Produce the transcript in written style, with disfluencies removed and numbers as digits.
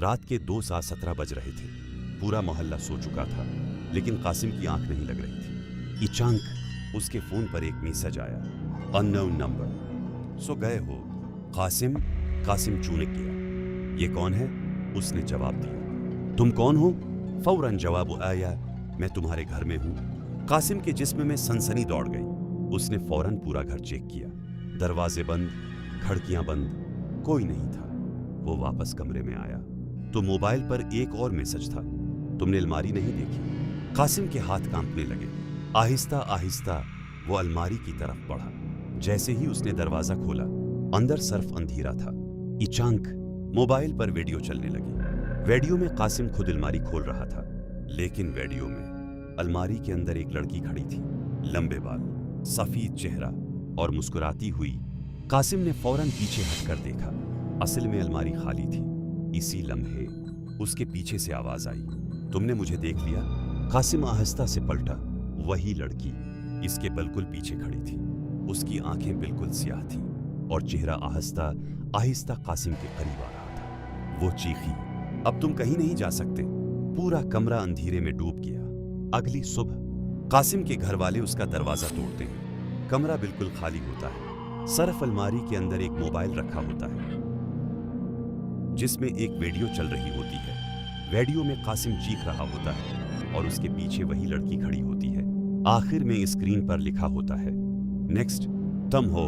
रात के 2:17 बज रहे थे। पूरा मोहल्ला सो चुका था, लेकिन कासिम की आंख नहीं लग रही थी। अचानक उसके फोन पर एक मैसेज आया, अननोन नंबर। सो गए हो कासिम? कासिम चूनिक गया। ये कौन है? उसने जवाब दिया। तुम कौन हो? फौरन जवाब आया, मैं तुम्हारे घर में हूं। कासिम के जिस्म में सनसनी दौड़ गई। उसने फौरन पूरा घर चेक किया। दरवाजे बंद, खिड़कियां बंद, कोई नहीं था। वो वापस कमरे में आया तो मोबाइल पर एक और मैसेज था, तुमने अलमारी नहीं देखी? कासिम के हाथ कांपने लगे। आहिस्ता आहिस्ता वो अलमारी की तरफ बढ़ा। जैसे ही उसने दरवाजा खोला, अंदर सर्फ अंधेरा था। अचानक मोबाइल पर वीडियो चलने लगी। वीडियो में कासिम खुद अलमारी खोल रहा था, लेकिन वीडियो में अलमारी के अंदर एक लड़की खड़ी थी, लंबे बाल, सफेद चेहरा और मुस्कुराती हुई। कासिम ने फौरन पीछे हटकर देखा। असल में अलमारी खाली थी। इसी लम्हे उसके पीछे से आवाज आई, तुमने मुझे देख लिया? कासिम आहिस्ता से पलटा। वही लड़की इसके बिल्कुल पीछे खड़ी थी। उसकी आंखें बिल्कुल स्याह थी और चेहरा आहिस्ता आहिस्ता कासिम के करीब आ रहा था। वो चीखी, अब तुम कहीं नहीं जा सकते। पूरा कमरा अंधेरे में डूब गया। अगली सुबह कासिम के घर वाले उसका दरवाजा तोड़ते हैं। कमरा बिल्कुल खाली होता है। सर्फ अलमारी के अंदर एक मोबाइल रखा होता है जिसमें एक वीडियो चल रही होती है। वीडियो में कासिम चीख रहा होता है और उसके पीछे वही लड़की खड़ी होती है। आखिर में स्क्रीन पर लिखा होता है, नेक्स्ट तुम हो